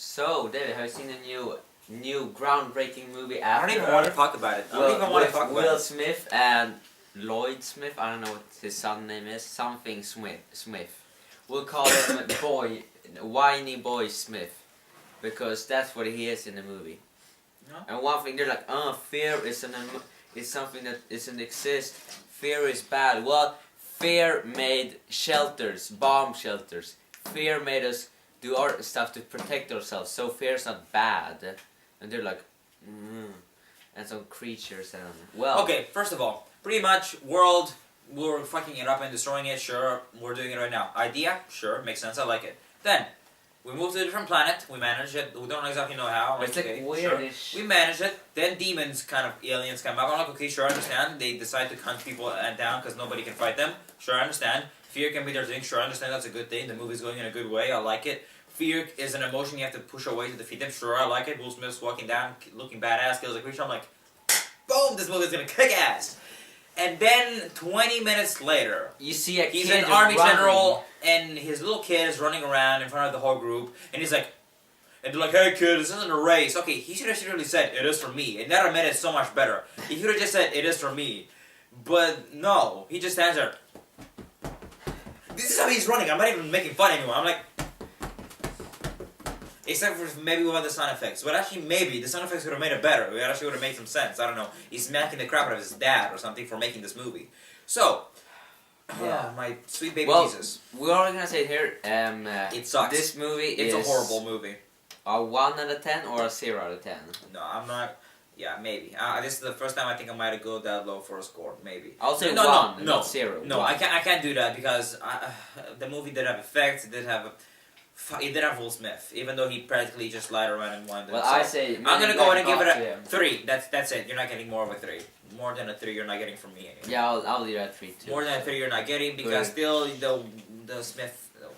So, David, have you seen the new groundbreaking movie I After don't even want to Earth? talk about it. I don't even want to talk about Will it. Smith and Lloyd Smith. I don't know what his son name is. Something Smith. We'll call him Whiny Boy Smith, because that's what he is in the movie. No. And one thing they're like, fear is something that doesn't exist. Fear is bad. Well, fear made shelters, bomb shelters. Fear made us do our stuff to protect ourselves. So fear's not bad. And they're like, and some creatures and well. Okay, first of all, pretty much world, we're fucking it up and destroying it. Sure, we're doing it right now. Idea, sure, makes sense. I like it. Then we move to a different planet. We manage it. We don't exactly know how. It's like weirdish. Sure. We manage it. Then demons, aliens come up. I'm like, okay, sure, I understand. They decide to hunt people down because nobody can fight them. Sure, I understand. Fear can be their thing. Sure, I understand. That's a good thing. The movie's going in a good way. I like it. Fear is an emotion you have to push away to defeat them. Sure, I like it. Will Smith's walking down, looking badass, kills a creature. I'm like, boom, this movie's gonna kick ass. And then 20 minutes later, You see a he's kid an army running. general, and his little kid is running around in front of the whole group, and he's like, and they're like, hey kid, this isn't a race. Okay, he should have really said, it is for me. And that made it so much better. He could have just said, it is for me. But no, he just stands there. This is how he's running. I'm not even making fun anymore. I'm like, except for maybe without the sound effects. But actually, maybe the sound effects would have made it better. It actually would have made some sense. I don't know. He's smacking the crap out of his dad or something for making this movie. So, Yeah. my sweet baby Well, Jesus. we're all gonna say here, It sucks. this movie It's is a horrible movie. a 1 out of 10 or a 0 out of 10. No, I'm not. Yeah, maybe. This is the first time I think I might have go that low for a score. Maybe. I'll say No, 1, no, not 0. No, 1. I can't do that because the movie did have effects. It did have Will Smith, even though he practically just lied around and won. Well, I say I'm gonna go ahead and give it yeah. a 3. That's it. You're not getting more of a 3. More than a 3, you're not getting from me. Anyway. Yeah, I'll leave it at 3 too. More than a 3, you're not getting because still the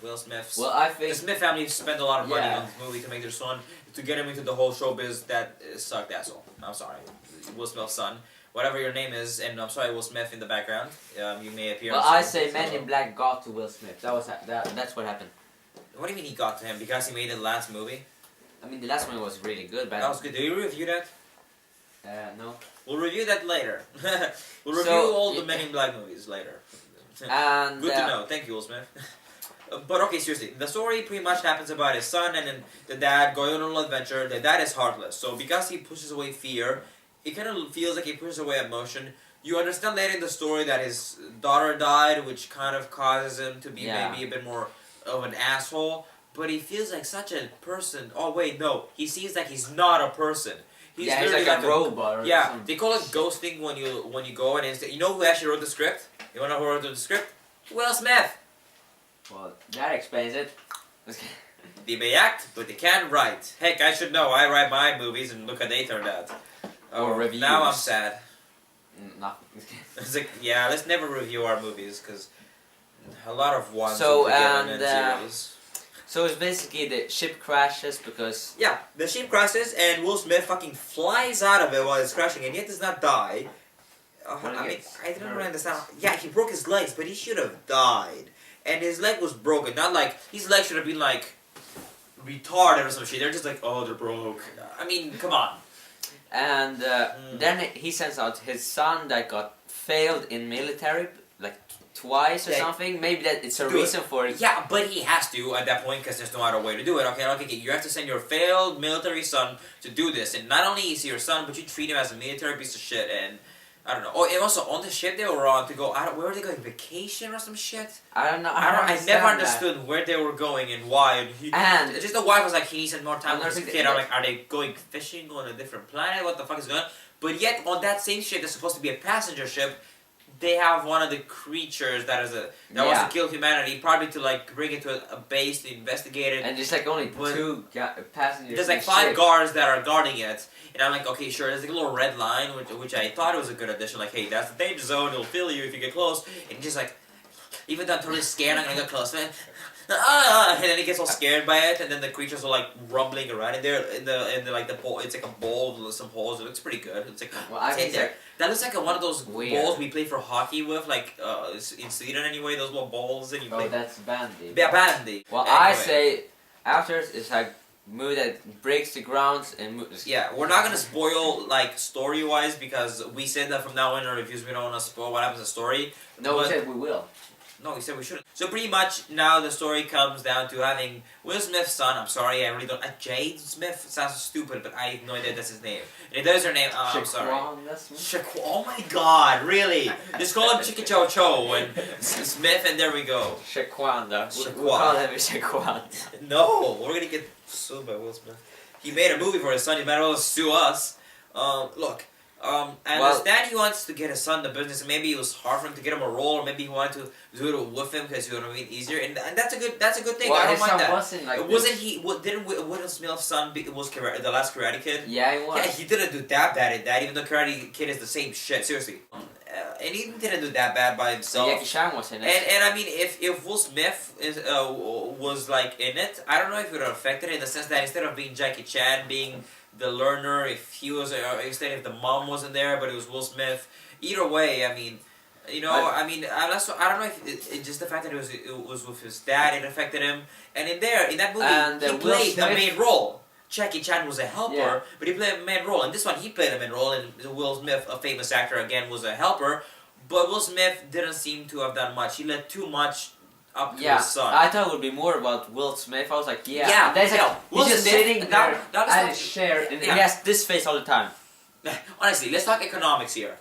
Will Smith's. Well, I think The Smith family spent a lot of money Yeah. on this movie to make their son, to get him into the whole showbiz. That sucked, asshole. I'm sorry, Will Smith's son, whatever your name is, and I'm sorry, Will Smith in the background. You may appear. Well, on I screen, say Men in Black got to Will Smith. That's what happened. What do you mean he got to him? Because he made the last movie? I mean, the last one was really good, but That was good. Did you review that? no. We'll review that later. We'll review So, all the Men in Black movies later. And Good to know. Thank you, Will Smith. But okay, seriously, the story pretty much happens about his son and then the dad going on a little adventure. The dad is heartless, so because he pushes away fear, it kind of feels like he pushes away emotion. You understand later in the story that his daughter died, which kind of causes him to be maybe a bit more of an asshole. But he feels like such a person. Oh wait, no, he seems like he's not a person. He's he's literally like a robot. Or yeah, something. they call it ghosting when you go and you know who actually wrote the script? You wanna know who wrote the script? Will Smith. Well, that explains it. They may act, but they can't write. Heck, I should know. I write my movies and look how they turned out. Or reviews. Now I'm sad. No. It's like, yeah, let's never review our movies because a lot of ones So, will be given and, in zeros. So it's basically the ship crashes because Yeah, the ship crashes and Will Smith fucking flies out of it while it's crashing and yet does not die. But he I mean, gets I didn't hurt. really understand. Yeah, he broke his legs, but he should have died. And his leg was broken. Not like, his leg should have been like retarded or some shit. They're just like, oh, they're broke. I mean, come on. and then he sends out his son that got failed in military like twice or Yeah. something. Maybe that it's a Do it. reason for it. Yeah, but he has to at that point because there's no other way to do it. Okay, you have to send your failed military son to do this. And not only is he your son, but you treat him as a military piece of shit. And I don't know. Oh, and also on the ship they were on to go. Where were they going? Vacation or some shit? I don't know. I never understand understood where they were going and why. And- just the wife was like, he needs some more time And with his there's kid. the- I'm like, are they going fishing on a different planet? What the fuck is going on? But yet on that same ship that's supposed to be a passenger ship, they have one of the creatures that wants to kill humanity, probably to like bring it to a base to investigate it. And there's like only But- 2 passengers. There's in like the 5 ship. guards that are guarding it, and I'm like, okay, sure. There's like a little red line, which I thought was a good addition. Like, hey, that's the danger zone. It'll kill you if you get close. And just like, even though I'm totally scared, I'm gonna get close, man. And then he gets all scared by it, and then the creatures are like rumbling around in there. In the like the bowl, it's like a bowl with some holes. It looks pretty good. It's like Well, I it's think in there. That looks like one of those Weird. bowls we play for hockey with, like in Sweden anyway. Those little balls and you Oh, play. that's bandy. Yeah, bandy. Well, I Anyway. say after it's like movie that breaks the grounds and moves. Yeah, we're not gonna spoil like story wise because we said that from now on in our reviews we don't want to spoil what happens in the story. No, we but- said we will. No, we said we shouldn't. So pretty much now the story comes down to having Will Smith's son. I'm sorry, I really don't. Jade Smith sounds stupid, but I have no idea that's his name. And if that is her name, I'm sorry. Shaquan, that's me. Oh my God, really? Just call him Chicka Chow Chow and Smith, and there we go. Shaquan, though. Shaquan. We call him Shaquan. No, we're gonna get sued by Will Smith. He made a movie for his son. He might as well sue us. Look. I understand he wants to get his son the business, and maybe it was hard for him to get him a role, or maybe he wanted to do it with him because it would have been easier, and that's a good thing. Well, I don't his mind son that. wasn't like Wasn't this. he? Didn't Will Smith's son was the last Karate Kid? Yeah, he was. Yeah, he didn't do that bad at that, even though Karate Kid is the same shit. Seriously, and he didn't do that bad by himself. Jackie Chan was in it. And I mean, if Will Smith was like in it, I don't know if it would have affected it in the sense that instead of being Jackie Chan being the learner, if he was, instead if the mom wasn't there, but it was Will Smith. Either way, I mean, you know, I don't know if it just the fact that it was with his dad, it affected him. And in that movie, And, he Will played a Smith- main role. Jackie Chan was a helper, Yeah. but he played a main role. And this one, he played a main role, and Will Smith, a famous actor, again, was a helper. But Will Smith didn't seem to have done much. He let too much up to his son. I thought it would be more about Will Smith. I was like, yeah. Yeah, And then it's like, yeah. Will he's just Smith- sitting now- there now let's at not- his chair, and Yeah. he has this face all the time. Honestly, let's talk economics here.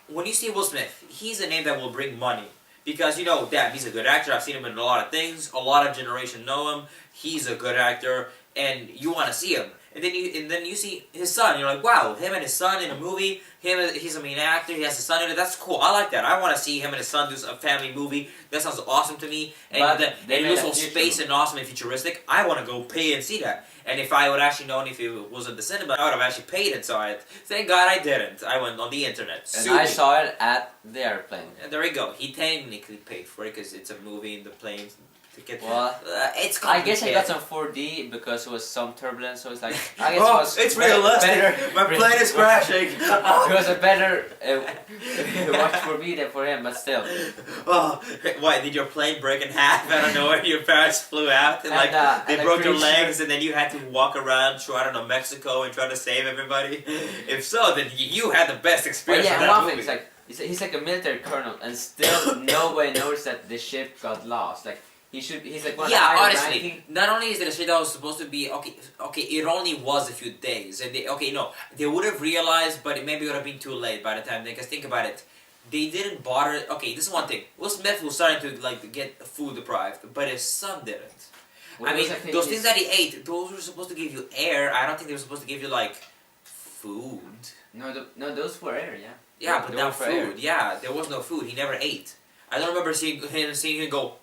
When you see Will Smith, he's a name that will bring money. Because, you know, damn, he's a good actor. I've seen him in a lot of things. A lot of generation know him. He's a good actor, and you want to see him. And then you see his son. You're like, wow, him and his son in a movie. He's a main actor. He has a son in it. That's cool. I like that. I want to see him and his son do a family movie. That sounds awesome to me. And But then they it made looks a all future space and awesome and futuristic. I want to go pay and see that. And if I would actually known if it was at the cinema, I would have actually paid and saw it. Thank God I didn't. I went on the internet. And Sue I me. saw it at the airplane. And there we go. He technically paid for it because it's a movie in the plane ticket. Well, It's I guess I got complicated. some 4D because it was some turbulence, so it's like, I guess Oh, it was it's realistic. better- My plane is crashing. It was a better watch for me than for him, but still. Oh, why did your plane break in half? I don't know. When your parents flew out and like they and I'm broke your pretty sure- legs, and then you had to walk around through I don't know Mexico and try to save everybody. If so, then you had the best But experience. yeah, with and that one thing, movie. it's like, he's like a military colonel, and still nobody knows that the ship got lost. Like, he's like one of the Yeah, higher honestly, ranking- not only is it a shit that was supposed to be okay, it only was a few days, and they would have realized, but it maybe would have been too late by the time. Because think about it, they didn't bother. Okay, this is one thing. Will Smith was starting to like get food deprived, but his son didn't. Well, I it was mean, like those his- things that he ate, those were supposed to give you air. I don't think they were supposed to give you like food. No, those were air, yeah. Yeah, They but were not for air. food. Yeah, there was no food. He never ate. I don't remember seeing him go.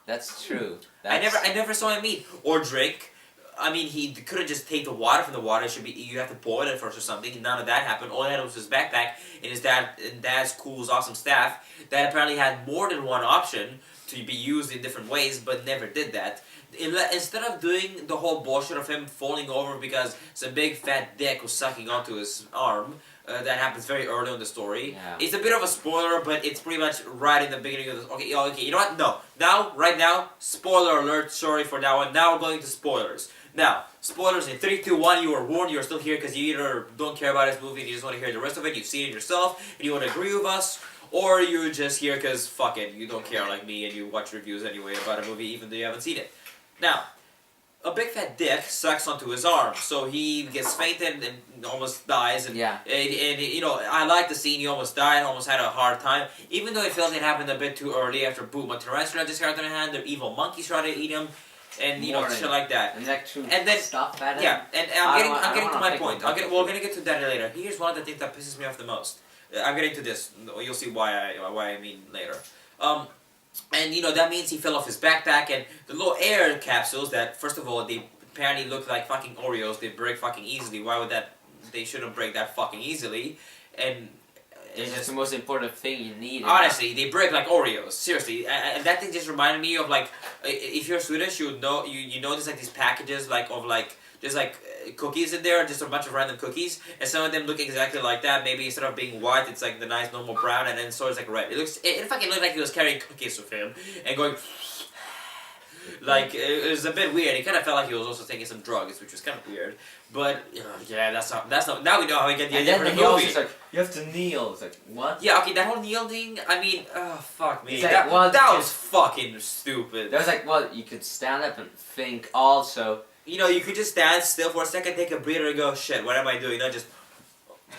That's true. I That's, never saw him eat or drink. I mean, he couldn't just take the water from the water. It should be you have to boil it first or something. None of that happened. All he had was his backpack and his dad's cool, awesome staff that apparently had more than one option to be used in different ways, but never did that. Instead of doing the whole bullshit of him falling over because some big fat dick was sucking onto his arm. That happens very early in the story. Yeah. It's a bit of a spoiler, but it's pretty much right in the beginning of the... Okay, you know what? No. Now, right now, spoiler alert. Sorry for that one. Now we're going to spoilers. Now, spoilers in 3, 2, 1. You were warned. You're still here because you either don't care about this movie and you just want to hear the rest of it. You've seen it yourself and you want to agree with us. Or you're just here because, fuck it, you don't care like me and you watch reviews anyway about a movie even though you haven't seen it. Now, a big fat dick sucks onto his arm, so he gets fainted and almost dies. And, Yeah. and you know, I like the scene. He almost died, almost had a hard time. Even though it felt it happened a bit too early after boom, a tarantula just got in their hand. The evil monkeys tried to eat him, and you know, Warning. shit like that. and that true And then- stuff at Yeah, and I I'm don't getting to wanna my think point. about that. We're gonna get to that later. Here's one of the things that pisses me off the most. I'm getting to this. You'll see why I mean later. And you know that means he fell off his backpack and the little air capsules that first of all they apparently look like fucking Oreos. They break fucking easily. Why would that? They shouldn't break that fucking easily. And It's just the most important thing you need. honestly, they break like Oreos. Seriously, and that thing just reminded me of like if you're Swedish, you would know you notice like these packages like of like there's like cookies in there, just a bunch of random cookies, and some of them look exactly like that. Maybe instead of being white, it's like the nice normal brown, and then so it's like red. It fucking looked like he was carrying cookies with him and going. Like it was a bit weird. It kind of felt like he was also taking some drugs, which was kind of weird. But yeah, that's not. Now we know how we get the And idea then for the he also movie. is like, you have to kneel. It's like, what? Yeah, okay, that whole kneel thing. I mean, fuck me. It's like, that well, that you was fucking stupid. There was like, well, you could stand up and think also. You know, you could just stand still for a second, take a breather, and go, shit, what am I doing? Not just,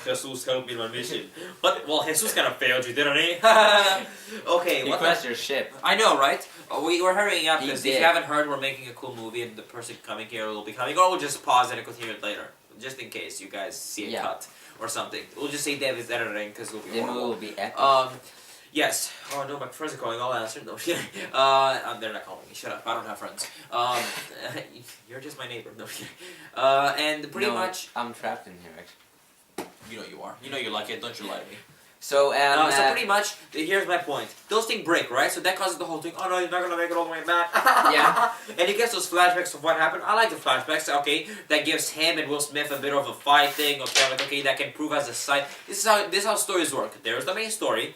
Jesus help me in my mission. But, well, Jesus kind of failed you, didn't he? Okay, You what crashed your ship. I know, right? We're hurrying up He because if did. you haven't heard, we're making a cool movie and the person coming here will be coming. Or we'll just pause it and continue it later. Just in case you guys see a Yeah. cut or something. We'll just say David's editing because it'll be The movie horrible. will be epic. Yes. Oh no, my friends are calling. I'll answer. No, they're not calling me. Shut up. I don't have friends. You're just my neighbor. No, and pretty No, much, I'm trapped in here, actually. you know you are. You know you like it. Don't you lie to me. So, So pretty much, here's my point. Those things break, right? So that causes the whole thing. Oh no, he's not gonna make it all the way back. Yeah. And he gets those flashbacks of what happened. I like the flashbacks. Okay, that gives him and Will Smith a bit of a fight thing. Okay, I'm like, okay, that can prove as a side. This is how stories work. There's the main story.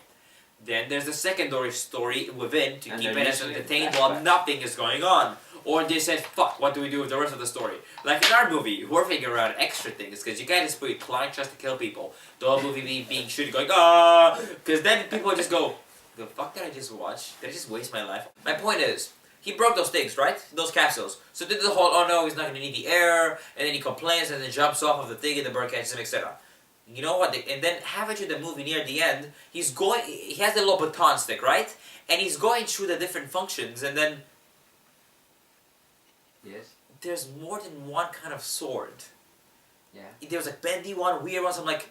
Then there's the secondary story within to And keep they're it as usually entertained while flashbacks. nothing is going on. Or they said, fuck, what do we do with the rest of the story? Like in our movie, we're figuring out extra things, because you can't just put Clyde tries to kill people. The whole movie being shooting, going, ah! Because then people would just go, the fuck did I just watch? Did I just waste my life? My point is, he broke those things, right? Those capsules. So did the whole, oh no, he's not going to need the air, and then he complains, and then jumps off of the thing, and the bird catches him, etc. You know what? And then halfway through the movie, near the end, he has the little baton stick, right? And he's going through the different functions, and then Yes. there's more than one kind of sword. Yeah. There was a bendy one, weird ones. I'm like,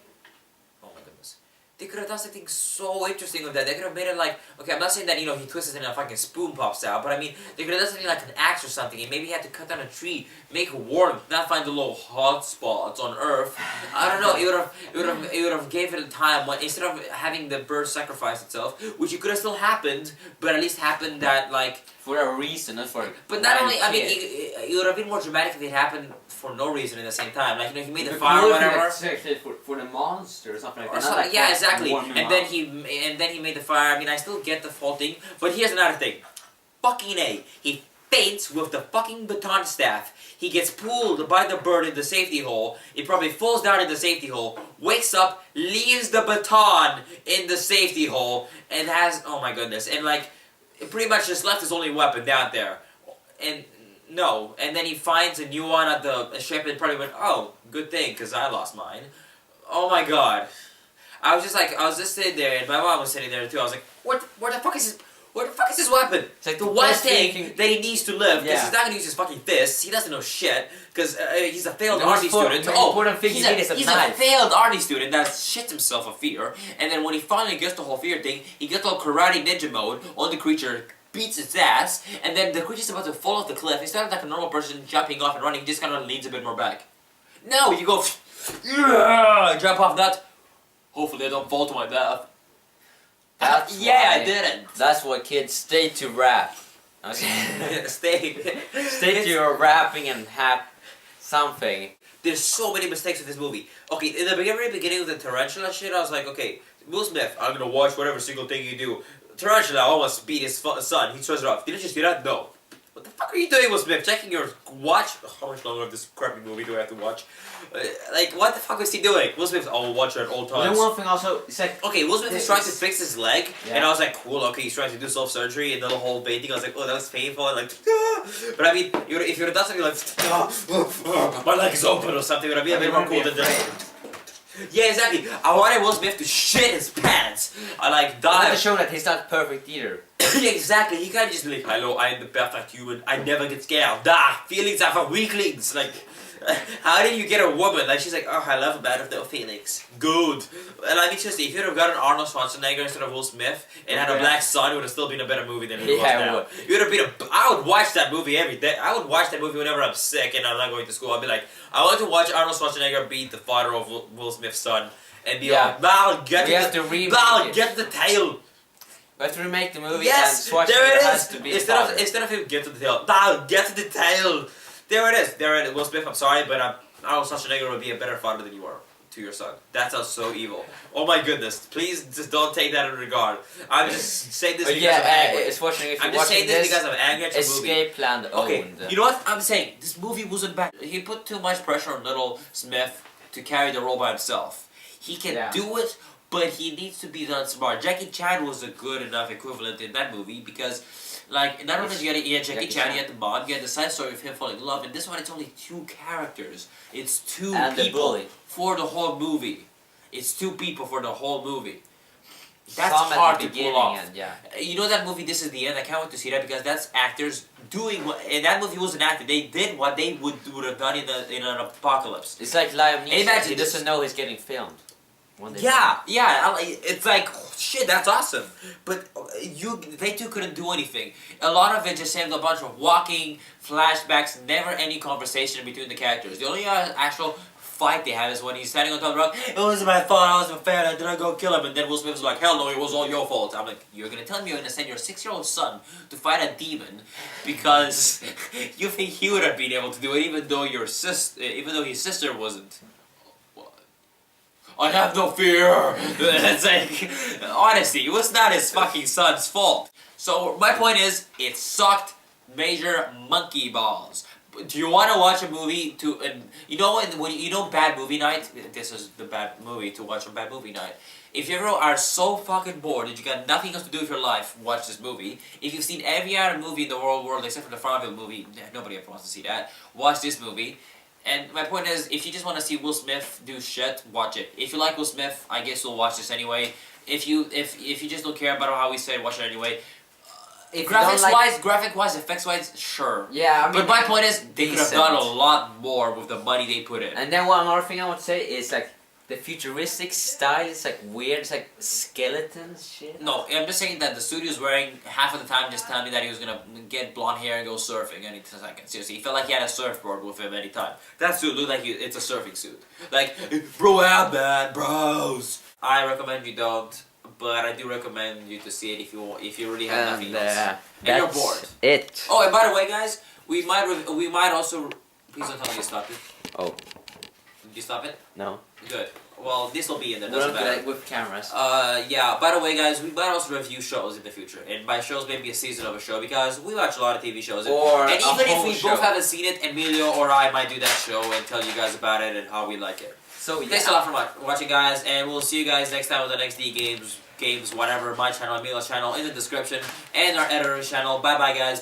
oh my goodness. They could have done something so interesting with that. They could have made it like, okay, I'm not saying that, you know, he twists it and a fucking spoon pops out, but I mean, they could have done something like an axe or something, and maybe he had to cut down a tree, make warmth, not find the little hot spots on Earth. I don't know, it would have gave it a time when, instead of having the bird sacrifice itself, which it could have still happened, but at least happened that, like, For a reason, not for. but not only, I mean, kid. it would have been more dramatic if it happened for no reason at the same time. Like, you know, he made the But fire or more if you, whatever. like, selected for the monster or something like Or that. something, not like yeah, for exactly. warm him And then he made the fire. I mean, I still get the whole thing. But here's another thing. Fucking A. He faints with the fucking baton staff. He gets pulled by the bird in the safety hole. He probably falls down in the safety hole, wakes up, leaves the baton in the safety hole, and has, oh my goodness, and like, pretty much just left his only weapon down there. And no, and then he finds a new one at the ship and probably went, oh, good thing, because I lost mine. Oh my god. I was just sitting there, and my mom was sitting there too. I was like, where the fuck is his weapon? It's like The one best thing thinking- that he needs to live, because Yeah. he's not gonna use his fucking fists. He doesn't know shit, because he's a failed The most arty student. important thing he's he needs is a he's knife. a failed arty student that shits himself of fear. And then when he finally gets the whole fear thing, he gets all karate ninja mode on the creature, beats its ass, and then the creature's about to fall off the cliff. Instead of like a normal person jumping off and running, he just kind of leans a bit more back. No, you go, jump off that. Hopefully I don't fall to my death. That's Yeah, I why- didn't. That's why kids stay to rap. Okay. Stay. Stay to your rapping and have something. There's so many mistakes with this movie. Okay, in the very beginning of the tarantula shit, I was like, okay, Will Smith, I'm gonna watch whatever single thing you do. Tarantula almost beat his son. He throws it off. Didn't you see that? No. What the fuck are you doing, Will Smith? Checking your watch? How much longer of this crappy movie do I have to watch? Like, what the fuck was he doing? Will Smith, I'll watch it at all Well, then times. one thing also, it's like, Okay, Will Smith is trying to fix his leg, Yeah. and I was like, cool, okay, he's trying to do self-surgery, and then the whole painting, I was like, oh, that was painful, and like, but I mean, if you would have done something like, my leg is open or something, it would have been a bit more cool than this. Yeah, exactly. I wanted Will Smith to shit his pants. I like not to dive. show that he's not perfect either. Yeah, exactly. He can't just be like, hello, I am the perfect human. I never get scared. Feelings are for weaklings. Like, how did you get a woman? Like, she's like, oh, I love a man with no feelings. Good. And I mean, seriously, if you'd have gotten Arnold Schwarzenegger instead of Will Smith and had a Yeah. black son, it would have still been a better movie than it was Yeah, it now. would. It would have been I would watch that movie every day. I would watch that movie whenever I'm sick and I'm not going to school. I'd be like, I want to watch Arnold Schwarzenegger beat the father of Will Smith's son. And be Yeah. like, Val, get We have the to remake Val, it. get the tail. We have to remake the movie Yes, and Schwarzenegger there it has is. to be Instead of him get to the tail, Val, get to the tail. There it is. There it is. Will Smith, I'm sorry, but Arnold Schwarzenegger would be a better father than you are. to your son. That sounds so evil. Oh my goodness! Please just don't take that in regard. I'm just saying this because of anger. it's fortunate if I'm you're just saying watching this because of anger. It's a movie. Escape Plan Okay, owned. you know what I'm saying? This movie wasn't bad. He put too much pressure on little Smith to carry the role by himself. He can do it, but he needs to be done smart. Jackie Chan was a good enough equivalent in that movie because, like, not only did you had Jackie Chan, you had the Bond, you had the side story of him falling in love, and this one it's only 2 characters. It's 2 And the people bully. for the whole movie. It's 2 people for the whole movie. That's Some at hard the to pull beginning off. and yeah. You know that movie, This Is the End? I can't wait to see that because that's actors doing what. And that movie wasn't acting. They did what they would have done in an apocalypse. It's like Liam Neeson. Imagine He this- doesn't know he's getting filmed. Yeah. It's like, oh, shit, that's awesome. But they two couldn't do anything. A lot of it just seemed a bunch of walking flashbacks, never any conversation between the characters. The only actual fight they have is when he's standing on top of the rock. It wasn't my fault. I was a fan. I didn't go kill him. And then Will Smith was like, "Hell no, it was all your fault." I'm like, "You're gonna tell me you're gonna send your 6-year-old son to fight a demon because you think he would have been able to do it, even though even though his sister wasn't." I have no fear. It's like, honestly, it was not his fucking son's fault. So my point is, it sucked major monkey balls. Do you want to watch a movie you know when you know Bad Movie Night? This is the bad movie to watch on Bad Movie Night. If you ever are so fucking bored that you got nothing else to do with your life, watch this movie. If you've seen every other movie in the world except for the Farmville movie, nobody ever wants to see that. Watch this movie. And my point is, if you just want to see Will Smith do shit, watch it. If you like Will Smith, I guess you'll watch this anyway. If you just don't care about how he said, watch it anyway. Graphic-wise, effects-wise, sure. Yeah, I mean, but my point is, they could have decent. done a lot more with the money they put in. And then one more thing I want to say is like the futuristic style is like weird. It's like skeletons shit. No, I'm just saying that the studio's wearing half of the time just telling me that he was gonna get blonde hair and go surfing any second. Seriously, he felt like he had a surfboard with him any time. That suit looked like it's a surfing suit. Like, bro, out, man, bros. I recommend you don't, but I do recommend you to see it if you really have nothing else. And you're bored. It. Oh, and by the way, guys, we might also. Please don't tell me you stopped it. Oh. Did you stop it? No. Good. Well, this will be in there. We're Doesn't matter. good with cameras. Yeah. By the way, guys, we might also review shows in the future, and by shows maybe a season of a show because we watch a lot of TV shows. Or and a even if whole we show. both haven't seen it, Emilio or I might do that show and tell you guys about it and how we like it. So yeah. Thanks a lot for watching, guys, and we'll see you guys next time with the next D games, whatever. My channel, Emilio's channel in the description, and our editor's channel. Bye, bye, guys.